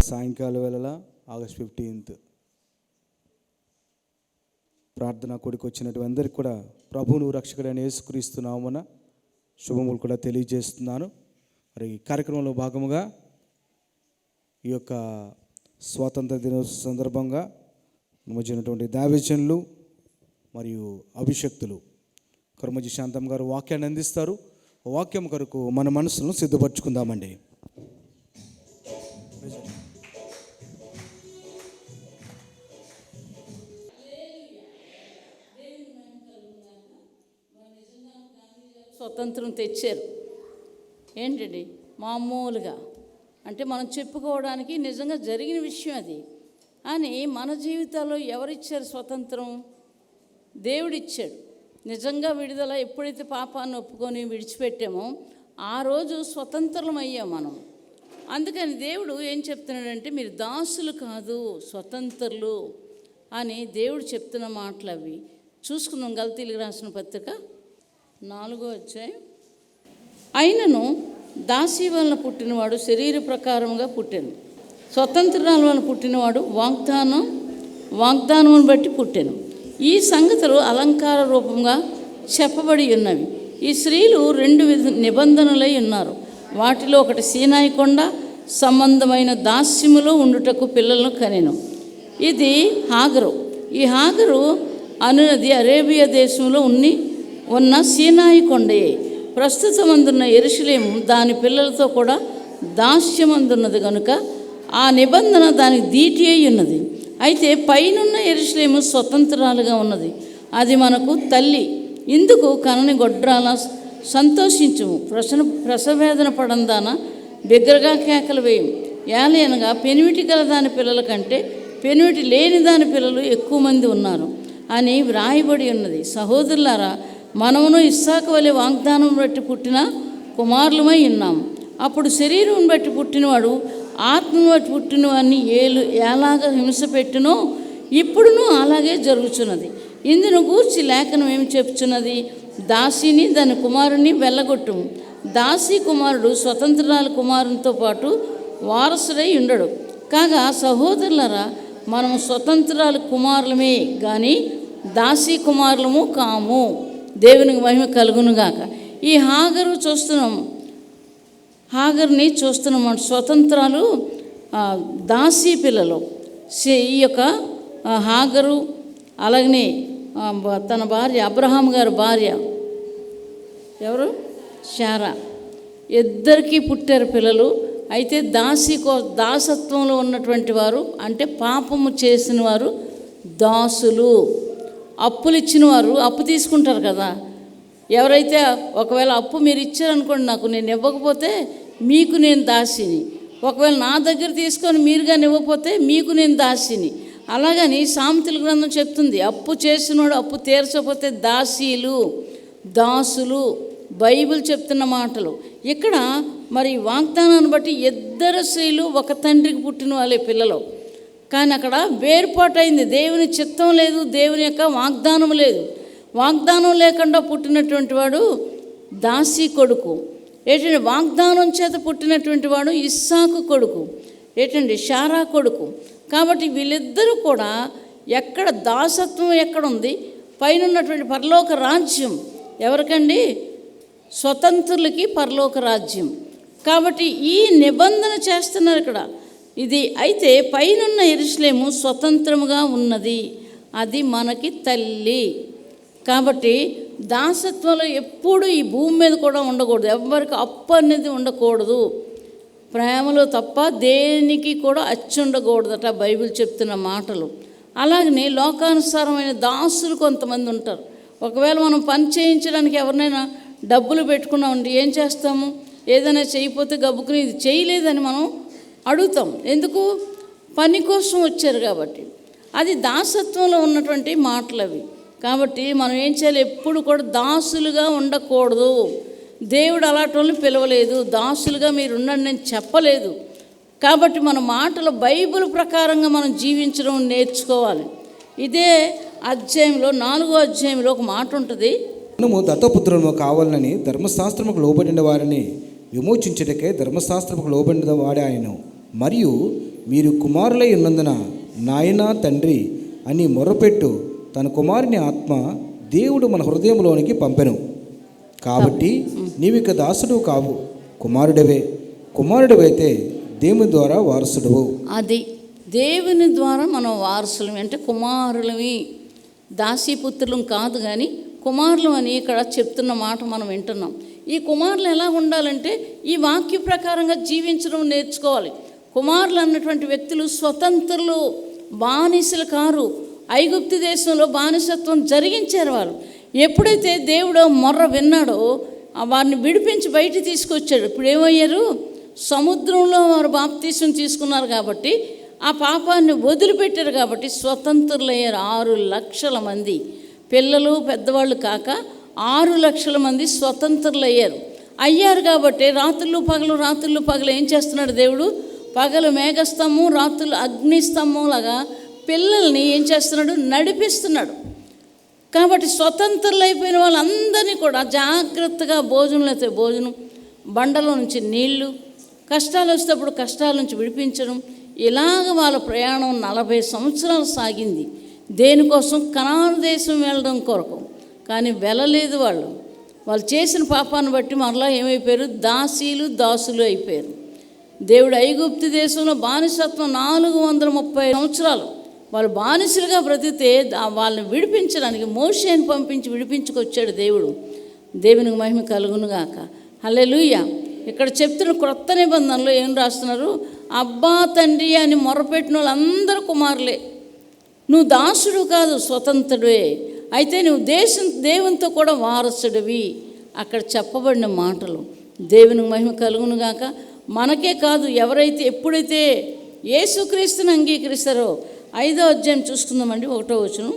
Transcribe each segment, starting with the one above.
సాయంకాల వేళ ఆగస్ట్ 15 ప్రార్థన కూడికి వచ్చినటువంటి అందరికీ కూడా ప్రభువును రక్షకుడైన యేసుక్రీస్తు నామమున శుభములు కూడా తెలియజేస్తున్నాను. మరి ఈ కార్యక్రమంలో భాగముగా ఈ యొక్క స్వాతంత్ర దినోత్సవ సందర్భంగా నమోజైనటువంటి దైవజనులు మరియు అభిషక్తులు కర్మజీ శాంతం గారు వాక్యాన్ని అందిస్తారు. వాక్యం కొరకు మన మనసులను సిద్ధపరచుకుందామండి. స్వతంత్రం తెచ్చారు ఏంటండి మామూలుగా, అంటే మనం చెప్పుకోవడానికి నిజంగా జరిగిన విషయం అది. అని మన జీవితాల్లో ఎవరిచ్చారు స్వతంత్రం? దేవుడిచ్చాడు. నిజంగా విడుదల ఎప్పుడైతే పాపాన్ని ఒప్పుకొని విడిచిపెట్టామో ఆ రోజు స్వతంత్రం అయ్యాం మనం. అందుకని దేవుడు ఏం చెప్తున్నాడంటే, మీరు దాసులు కాదు స్వతంత్రులు అని దేవుడు చెప్తున్న మాటలు అవి. చూసుకుందాం. గల్తీలకు రాసిన పత్రిక 4వ అధ్యాయం. అయినను దాసి వలన పుట్టినవాడు శరీర ప్రకారంగా పుట్టాను, స్వతంత్రాల వలన పుట్టినవాడు వాగ్దానమును బట్టి పుట్టాను. ఈ సంగతులు అలంకార రూపంగా చెప్పబడి ఉన్నవి. ఈ స్త్రీలు 2 నిబంధనలై ఉన్నారు. వాటిలో ఒకటి సీనాయి కొండ సంబంధమైన దాస్యములో ఉండుటకు పిల్లలను కనెను. ఇది హాగరు. ఈ హాగరు అనునది అరేబియా దేశంలో ఉన్న సీనాయి కొండయే. ప్రస్తుతమందున్న యెరూషలేము దాని పిల్లలతో కూడా దాస్యమందున్నది కనుక ఆ నిబంధన దానికి దీటి అయి ఉన్నది. అయితే పైనున్న యెరూషలేము స్వతంత్రాలుగా ఉన్నది, అది మనకు తల్లి. ఇందుకు కనని గొడ్రాల సంతోషించుము, ప్రసవేదన పడందాన బిగ్గరగా కేకలు వేయం. ఏలయనగా పెనిమిటి గల దాని పిల్లల కంటే పెనిమిటి లేని దాని పిల్లలు ఎక్కువ మంది ఉన్నారు అని వ్రాయబడి ఉన్నది. సహోదరులారా, మనమును ఇస్సాకు వలె వాగ్దానం బట్టి పుట్టిన కుమారులమై ఉన్నాము. అప్పుడు శరీరం బట్టి పుట్టినవాడు ఆత్మను బట్టి పుట్టినవాడిని ఎలాగ హింస పెట్టినో ఇప్పుడును అలాగే జరుగుతున్నది. ఇందును గూర్చి లేఖనం ఏమి చెప్పుచున్నది? దాసిని దాని కుమారుని వెళ్ళగొట్టుము. దాసి కుమారుడు స్వతంత్రాల కుమారునితో పాటు వారసుడై ఉండడు. కాగా సహోదరులరా, మనము స్వతంత్రాల కుమారులమే కానీ దాసి కుమారులము కాము. దేవునికి మహిమ కలుగునుగాక. ఈ హాగర్ని చూస్తున్నాం. స్వతంత్రాలు దాసి పిల్లలు. ఈ యొక్క హాగరు అలాగనే తన భార్య అబ్రహాం గారి భార్య ఎవరు? శారా. ఇద్దరికీ పుట్టారు పిల్లలు. అయితే దాసత్వంలో ఉన్నటువంటి వారు, అంటే పాపము చేసిన వారు దాసులు. అప్పులు ఇచ్చిన వారు అప్పు తీసుకుంటారు కదా. ఎవరైతే ఒకవేళ అప్పు మీరు ఇచ్చారనుకోండి, నాకు నేను ఇవ్వకపోతే మీకు నేను దాసిని. ఒకవేళ నా దగ్గర తీసుకొని మీరు కానీ ఇవ్వకపోతే మీకు నేను దాసిని. అలాగని సామెతల గ్రంథం చెప్తుంది, అప్పు చేసినవాడు అప్పు తీర్చకపోతే దాసులు. బైబిల్ చెప్తున్న మాటలు. ఇక్కడ మరి వాగ్దానాన్ని బట్టి 2 స్త్రీలు ఒక తండ్రికి పుట్టిన వాళ్ళే పిల్లలు. కానీ అక్కడ వేరుపాటైంది. దేవుని చిత్తం లేదు, దేవుని యొక్క వాగ్దానం లేదు. వాగ్దానం లేకుండా పుట్టినటువంటి వాడు దాసి కొడుకు. ఏంటంటే వాగ్దానం చేత పుట్టినటువంటి వాడు ఇస్సాకు కొడుకు. ఏంటంటే శారా కొడుకు. కాబట్టి వీళ్ళిద్దరూ కూడా ఎక్కడ దాసత్వం ఎక్కడుంది? పైన ఉన్నటువంటి పరలోక రాజ్యం ఎవరికండి? స్వతంత్రులకి పరలోక రాజ్యం. కాబట్టి ఈ నిబంధన చేస్తున్నారు ఇక్కడ. ఇది అయితే పైనున్న యెరూషలేము స్వతంత్రముగా ఉన్నది, అది మనకి తల్లి. కాబట్టి దాసత్వంలో ఎప్పుడు ఈ భూమి మీద కూడా ఉండకూడదు. ఎవరికి అప్పు అనేది ఉండకూడదు. ప్రేమలో తప్ప దేనికి కూడా అచ్చి ఉండకూడదట బైబిల్ చెప్తున్న మాటలు. అలాగనే లోకానుసారమైన దాసులు కొంతమంది ఉంటారు. ఒకవేళ మనం పని చేయించడానికి ఎవరినైనా డబ్బులు పెట్టుకున్నామండి, ఏం చేస్తాము? ఏదైనా చేయకపోతే గబుకుని ఇది చేయలేదని మనం అడుగుతాం. ఎందుకు? పని కోసం వచ్చారు కాబట్టి. అది దాసత్వంలో ఉన్నటువంటి మాటలు అవి. కాబట్టి మనం ఏం చేయాలి? ఎప్పుడు కూడా దాసులుగా ఉండకూడదు. దేవుడు అలాంటి వాళ్ళని పిలవలేదు, దాసులుగా మీరు ఉండండి అని చెప్పలేదు. కాబట్టి మన మాటలు బైబిల్ ప్రకారంగా మనం జీవించడం నేర్చుకోవాలి. ఇదే అధ్యాయంలో 4వ అధ్యాయంలో ఒక మాట ఉంటుంది, మనము దత్తపుత్రులము కావాలని ధర్మశాస్త్రముకు లోబడిన వారిని విమోచించుటకే ధర్మశాస్త్రముకు లోబడిన వాడే ఆయన, మరియు మీరు కుమారులై ఉన్నందున నాయనా తండ్రి అని మొర్రపెట్టు తన కుమారుని ఆత్మ దేవుడు మన హృదయంలోనికి పంపెను. కాబట్టి నీవిక దాసుడు కావు, కుమారుడవే. కుమారుడవైతే దేవుని ద్వారా వారసుడవు. అది దేవుని ద్వారా మనం వారసులం అంటే కుమారులవి, దాసీపుత్రులం కాదు కానీ కుమారులు అని ఇక్కడ చెప్తున్న మాట మనం వింటున్నాం. ఈ కుమారులు ఎలా ఉండాలంటే ఈ వాక్య ప్రకారంగా జీవించడం నేర్చుకోవాలి. కుమారులు అన్నటువంటి వ్యక్తులు స్వతంత్రులు, బానిసలు కారు. ఐగుప్తు దేశంలో బానిసత్వం జరిగించారు వాళ్ళు. ఎప్పుడైతే దేవుడు మొర్ర విన్నాడో వారిని విడిపించి బయట తీసుకొచ్చాడు. ఇప్పుడు ఏమయ్యారు? సముద్రంలో వారు బాప్తీసం తీసుకున్నారు కాబట్టి ఆ పాపాన్ని వదిలిపెట్టారు కాబట్టి స్వతంత్రులయ్యారు. 6 లక్షల మంది పిల్లలు పెద్దవాళ్ళు కాక 6 లక్షల మంది స్వతంత్రులయ్యారు. అయ్యారు కాబట్టి రాత్రులు పగలు ఏం చేస్తున్నాడు దేవుడు? పగలు మేఘస్తంభం, రాత్రులు అగ్నిస్తంభంలాగా పిల్లల్ని ఏం చేస్తున్నాడు? నడిపిస్తున్నాడు. కాబట్టి స్వతంత్రులైపోయిన వాళ్ళందరినీ కూడా జాగ్రత్తగా భోజనం అయితే భోజనం, బండలో నుంచి నీళ్లు, కష్టాలు వచ్చేటప్పుడు కష్టాల నుంచి విడిపించడం, ఇలాగ వాళ్ళ ప్రయాణం 40 సంవత్సరాలు సాగింది. దేనికోసం? కనాను దేశం వెళ్ళడం కొరకు. కానీ వెళ్ళలేదు. వాళ్ళు చేసిన పాపాన్ని బట్టి మరలా ఏమైపోయారు? దాసులు అయిపోయారు. దేవుడు ఐగుప్తు దేశంలో బానిసత్వం 430 సంవత్సరాలు వాళ్ళు బానిసలుగా బ్రతికితే వాళ్ళని విడిపించడానికి మోషేని పంపించి విడిపించుకొచ్చాడు దేవుడు. దేవునికి మహిమ కలుగునుగాక. హల్లెలూయా. ఇక్కడ చెప్తున్న క్రొత్త నిబంధనలో ఏం రాస్తున్నారు? అబ్బా తండ్రి అని మొరపెట్టిన వాళ్ళందరూ కుమారులే. నువ్వు దాసుడు కాదు, స్వతంత్రుడే. అయితే నువ్వు దేవునితో కూడా వారసుడివి. అక్కడ చెప్పబడిన మాటలు దేవునికి మహిమ కలుగునుగాక. మనకే కాదు, ఎవరైతే ఎప్పుడైతే యేసుక్రీస్తుని అంగీకరిస్తారో 5వ అధ్యాయం చూసుకుందామండి, 1వ వచనం.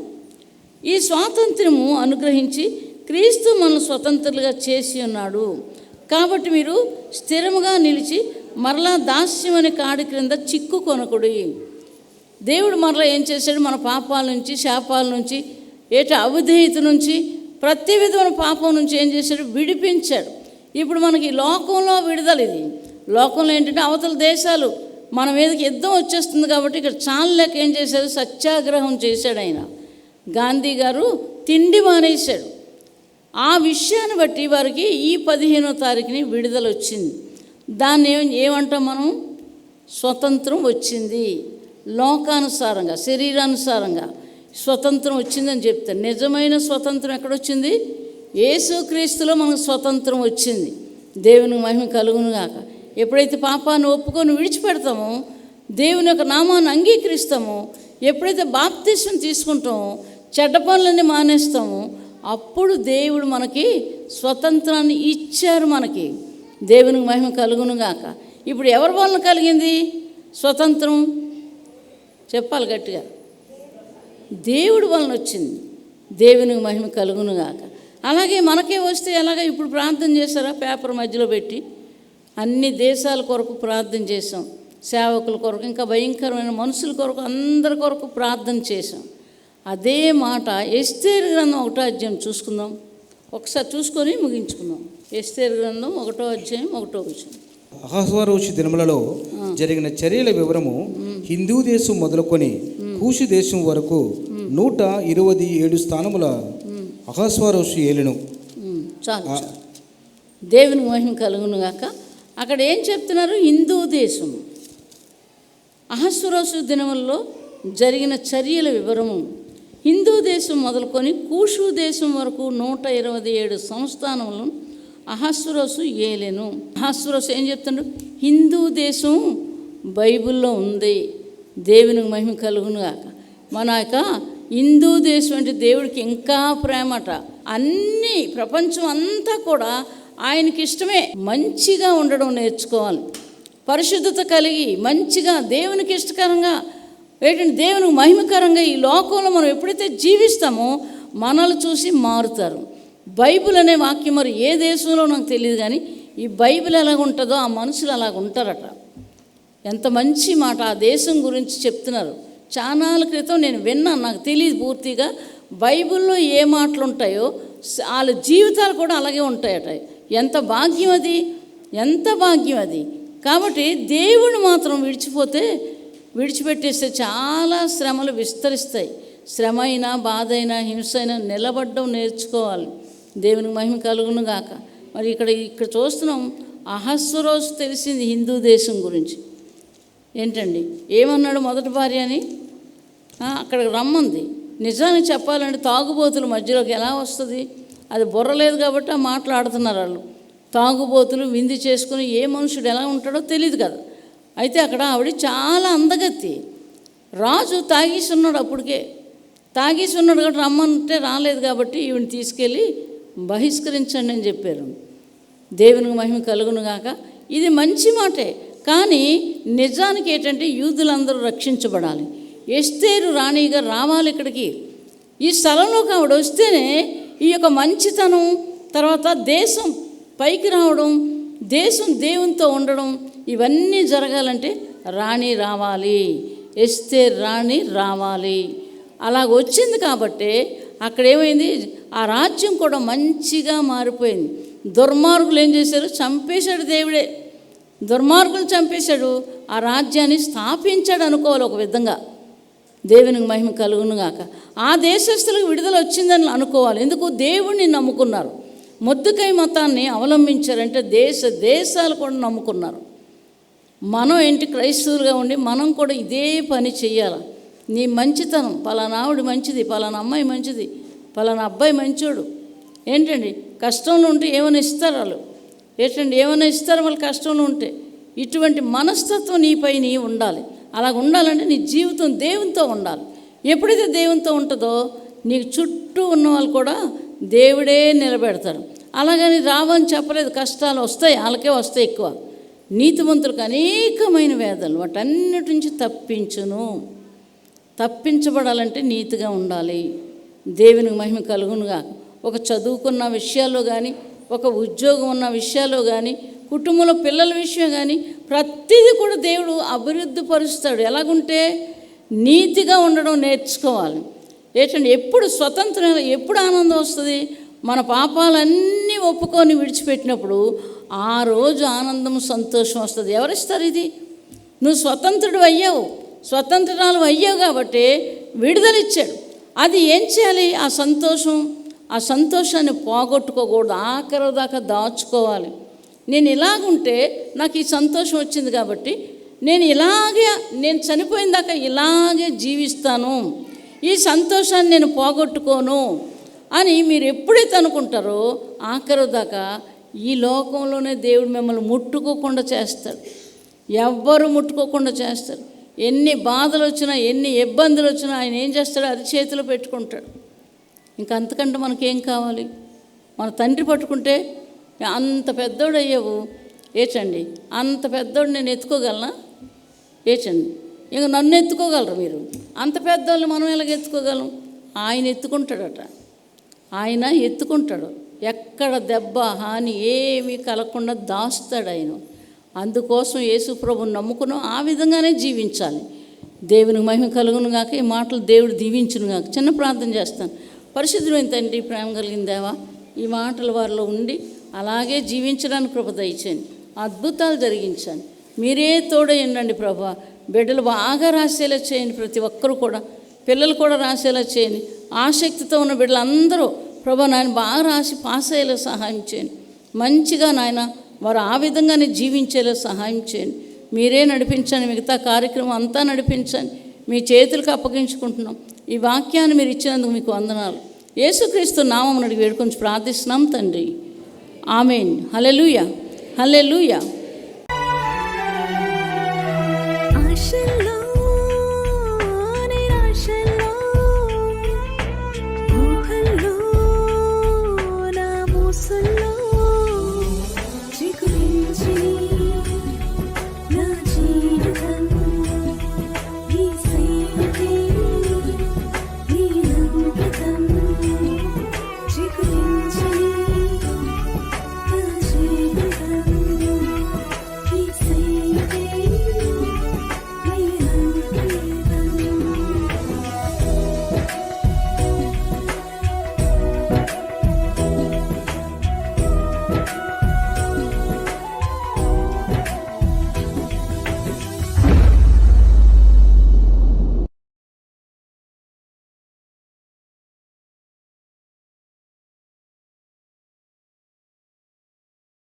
ఈ స్వాతంత్ర్యము అనుగ్రహించి క్రీస్తు మనల్ని స్వతంత్రులుగా చేసి ఉన్నాడు. కాబట్టి మీరు స్థిరముగా నిలిచి మరలా దాస్యం అనే కాడి క్రింద చిక్కు కొనకుడి. దేవుడు మరలా ఏం చేశాడు? మన పాపాల నుంచి, శాపాల నుంచి, అవిధేయత నుంచి, ప్రతి విధమైన పాపం నుంచి ఏం చేశాడు? విడిపించాడు. ఇప్పుడు మనకి లోకంలో విడుదల. ఇది లోకంలో ఏంటంటే అవతల దేశాలు మన మీదకి యుద్ధం వచ్చేస్తుంది కాబట్టి ఇక్కడ చాలలేక ఏం చేశాడు? సత్యాగ్రహం చేశాడు ఆయన. గాంధీ గారు తిండి మానేశాడు. ఆ విషయాన్ని బట్టి వారికి ఈ 15వ తారీఖుని విడుదల వచ్చింది. దాన్ని ఏమంటాం మనం? స్వతంత్రం వచ్చింది. లోకానుసారంగా, శరీరానుసారంగా స్వతంత్రం వచ్చిందని చెప్తారు. నిజమైన స్వతంత్రం ఎక్కడొచ్చింది? యేసుక్రీస్తులో మనకు స్వతంత్రం వచ్చింది. దేవునికి మహిమ కలుగునుగాక. ఎప్పుడైతే పాపాన్ని ఒప్పుకొని విడిచిపెడతామో, దేవుని యొక్క నామాన్ని అంగీకరిస్తామో, ఎప్పుడైతే బాప్తిసం తీసుకుంటామో, చెడ్డ పనులన్నీ మానేస్తామో, అప్పుడు దేవుడు మనకి స్వతంత్రాన్ని ఇచ్చారు. మనకి దేవునికి మహిమ కలుగునుగాక. ఇప్పుడు ఎవరి వలన కలిగింది స్వతంత్రం? చెప్పాలి గట్టిగా. దేవుడి వలన వచ్చింది. దేవునికి మహిమ కలుగునుగాక. అలాగే మనకే వస్తే ఎలాగ? ఇప్పుడు ప్రార్థన చేశారా? పేపర్ మధ్యలో పెట్టి అన్ని దేశాల కొరకు ప్రార్థన చేసాం, సేవకుల కొరకు, ఇంకా భయంకరమైన మనుషుల కొరకు, అందరి కొరకు ప్రార్థన చేసాం. అదే మాట ఎస్తేరు గ్రంథం 1వ అధ్యాయం చూసుకుందాం. ఒకసారి చూసుకొని ముగించుకుందాం. ఎస్తేరు గ్రంథం 1వ అధ్యాయం 1వ వచనం. అహస్వేరోషు దినములలో జరిగిన చర్యల వివరము హిందూ దేశం మొదలుకొని కూషు దేశం వరకు 127 స్థానముల అహస్వేరోషు ఏలెను. చాలు. దేవుని మహిమ కలుగును గాక. అక్కడ ఏం చెప్తున్నారు? హిందూ దేశం అహస్వేరోషు దినములలో జరిగిన చర్యల వివరము హిందూ దేశం మొదలుకొని కూషు దేశం వరకు 127 సంస్థానములను అహస్వేరోషు ఏలెను. అహస్వేరోషు ఏం చెప్తుండ్రు? హిందూ దేశం బైబిల్లో ఉంది. దేవునికి మహిమ కలుగును గాక. మన యొక్క హిందూ దేశం అంటే దేవుడికి ఇంకా ప్రేమట. అన్నీ ప్రపంచం అంతా కూడా ఆయనకి ఇష్టమే. మంచిగా ఉండడం నేర్చుకోవాలి. పరిశుద్ధత కలిగి మంచిగా దేవునికి ఇష్టకరంగా, ఏంటంటే దేవునికి మహిమకరంగా ఈ లోకంలో మనం ఎప్పుడైతే జీవిస్తామో మనల్ని చూసి మారుతారు. బైబిల్ అనే వాక్యం మరి ఏ దేశంలో నాకు తెలియదు, కానీ ఈ బైబిల్ ఎలాగ ఉంటుందో ఆ మనుషులు అలాగ ఉంటారట. ఎంత మంచి మాట ఆ దేశం గురించి చెప్తున్నారు. చాలా క్రితం నేను విన్నాను, నాకు తెలియదు పూర్తిగా. బైబిల్లో ఏ మాటలు ఉంటాయో వాళ్ళ జీవితాలు కూడా అలాగే ఉంటాయట. ఎంత భాగ్యం అది, ఎంత భాగ్యం అది. కాబట్టి దేవుడు మాత్రం విడిచిపోతే విడిచిపెట్టేస్తే చాలా శ్రమలు విస్తరిస్తాయి. శ్రమ అయినా, బాధ అయినా, హింస అయినా నిలబడడం నేర్చుకోవాలి. దేవునికి మహిమ కలుగును గాక. మరి ఇక్కడ చూస్తున్నాం, అహస్వరోసు తెలిసింది హిందూ దేశం గురించి. ఏంటండి ఏమన్నాడు మొదటి భార్య అని అక్కడికి రమ్మంది. నిజానికి చెప్పాలంటే తాగుబోతుల మధ్యలోకి ఎలా వస్తుంది? అది బుర్ర లేదు కాబట్టి ఆ మాట్లాడుతున్నారు వాళ్ళు. తాగుబోతులు విందు చేసుకుని ఏ మనుషుడు ఎలా ఉంటాడో తెలియదు కదా. అయితే అక్కడ ఆవిడ చాలా అందగత్తి. రాజు తాగేసి ఉన్నాడు, అప్పటికే తాగేసి ఉన్నాడు కాబట్టి రమ్మంటే రాలేదు కాబట్టి ఈవిని తీసుకెళ్ళి బహిష్కరించండి అని చెప్పారు. దేవునికి మహిమ కలుగును గాక. ఇది మంచి మాటే, కానీ నిజానికి ఏంటంటే యూదులందరూ రక్షించబడాలి. ఎస్తేరు రాణిగా రావాలి ఇక్కడికి. ఈ స్థలంలోకి ఆవిడ వస్తేనే ఈ యొక్క మంచితనం, తర్వాత దేశం పైకి రావడం, దేశం దేవునితో ఉండడం, ఇవన్నీ జరగాలంటే రాణి రావాలి, ఎస్తేరు రాణి రావాలి. అలాగ వచ్చింది కాబట్టి అక్కడ ఏమైంది, ఆ రాజ్యం కూడా మంచిగా మారిపోయింది. దుర్మార్గులు ఏం చేశారు? చంపేశాడు దేవుడే. దుర్మార్గులు చంపేశాడు, ఆ రాజ్యాన్ని స్థాపించాడు అనుకోవాలి ఒక విధంగా. దేవునికి మహిమ కలుగును గాక. ఆ దేశస్తులకు విడుదల వచ్చిందని అనుకోవాలి. ఎందుకు? దేవుణ్ణి నమ్ముకున్నారు. మొద్దుకై మతాన్ని అవలంబించారంటే దేశాలు కూడా నమ్ముకున్నారు. మనం ఏంటి క్రైస్తవులుగా ఉండి మనం కూడా ఇదే పని చెయ్యాలి. నీ మంచితనం, పలానా ఆవిడ మంచిది, పలానా అమ్మాయి మంచిది, పలానా అబ్బాయి మంచోడు. ఏంటండి కష్టంలో ఉంటే ఏమైనా ఇస్తారు వాళ్ళు, ఏంటండి ఏమైనా ఇస్తారు వాళ్ళు కష్టంలో ఉంటే. ఇటువంటి మనస్తత్వం నీపై నీ ఉండాలి. అలాగ ఉండాలంటే నీ జీవితం దేవునితో ఉండాలి. ఎప్పుడైతే దేవునితో ఉంటుందో నీకు చుట్టూ ఉన్న వాళ్ళు కూడా దేవుడే నిలబెడతాడు. అలాగని రావని చెప్పలేదు, కష్టాలు వస్తాయి, వాళ్ళకే వస్తాయి ఎక్కువ. నీతిమంతులకు అనేకమైన వేదనలు, వాటన్నిటి నుంచి తప్పించబడాలంటే నీతిగా ఉండాలి. దేవునికి మహిమ కలుగునుగా. ఒక చదువుకున్న విషయాల్లో కానీ, ఒక ఉద్యోగం ఉన్న విషయాల్లో కానీ, కుటుంబంలో పిల్లల విషయం కానీ ప్రతిదీ కూడా దేవుడు అభివృద్ధి పరుస్తాడు. ఎలాగుంటే నీతిగా ఉండడం నేర్చుకోవాలి. ఏంటంటే ఎప్పుడు స్వతంత్రం, ఎప్పుడు ఆనందం వస్తుంది? మన పాపాలన్నీ ఒప్పుకొని విడిచిపెట్టినప్పుడు ఆ రోజు ఆనందం, సంతోషం వస్తుంది. ఎవరిస్తారు ఇది? నువ్వు స్వతంత్రుడు అయ్యావు, స్వతంత్రాలు అయ్యావు కాబట్టి విడుదలిచ్చాడు. అది ఏం చేయాలి? ఆ సంతోషాన్ని పోగొట్టుకోకూడదు, ఆఖరి దాకా దాచుకోవాలి. నేను ఇలాగుంటే నాకు ఈ సంతోషం వచ్చింది కాబట్టి నేను చనిపోయిన దాకా ఇలాగే జీవిస్తాను, ఈ సంతోషాన్ని నేను పోగొట్టుకోను అని మీరు ఎప్పుడైతే అనుకుంటారో ఆఖరి దాకా ఈ లోకంలోనే దేవుడు మిమ్మల్ని ముట్టుకోకుండా చేస్తాడు. ఎవ్వరు ముట్టుకోకుండా చేస్తారు. ఎన్ని బాధలు వచ్చినా, ఎన్ని ఇబ్బందులు వచ్చినా ఆయన ఏం చేస్తాడో అది చేతిలో పెట్టుకుంటాడు. ఇంకా అంతకంటే మనకేం కావాలి? మన తండ్రి పట్టుకుంటే అంత పెద్దోడు అయ్యావు, ఏచండి అంత పెద్దోడు నేను ఎత్తుకోగలనా? ఏచండి ఇంక నన్ను ఎత్తుకోగలరు మీరు? అంత పెద్దోళ్ళు మనం ఎలాగ ఎత్తుకోగలం? ఆయన ఎత్తుకుంటాడట, ఆయన ఎత్తుకుంటాడు. ఎక్కడ దెబ్బ హాని ఏమీ కలగకుండా దాస్తాడు ఆయన. అందుకోసం యేసు ప్రభువుని నమ్ముకున్నాం, ఆ విధంగానే జీవించాలి. దేవునికి మహిమ కలుగును గాక. ఈ మాటలు దేవుడు దీవించును గాక. చిన్న ప్రార్థన చేస్తాను. పరిశుద్ధమైన తండ్రి, ప్రేమ కలిగిన దేవా, ఈ మాటలు వారిలో ఉండి అలాగే జీవించడానికి కృప దయచేయండి. అద్భుతాలు జరిగించండి. మీరే తోడయండి ప్రభా. బిడ్డలు బాగా రాసేలా చేయండి. ప్రతి ఒక్కరూ కూడా, పిల్లలు కూడా రాసేలా చేయండి. ఆసక్తితో ఉన్న బిడ్డలందరూ ప్రభా నాయన బాగా రాసి పాస్ అయ్యేలా సహాయం చేయండి. మంచిగా నాయన వారు ఆ విధంగానే జీవించేలా సహాయం చేయండి. మీరే నడిపించండి. మిగతా కార్యక్రమం అంతా నడిపించండి. మీ చేతులకు అప్పగించుకుంటున్నాం. ఈ వాక్యాన్ని మీరు ఇచ్చినందుకు మీకు వందనాలు. యేసుక్రీస్తు నామమున అడిగి వేడుకొని ప్రార్థిస్తున్నాం తండ్రి. ఆమేన్. హల్లెలూయా, హల్లెలూయా.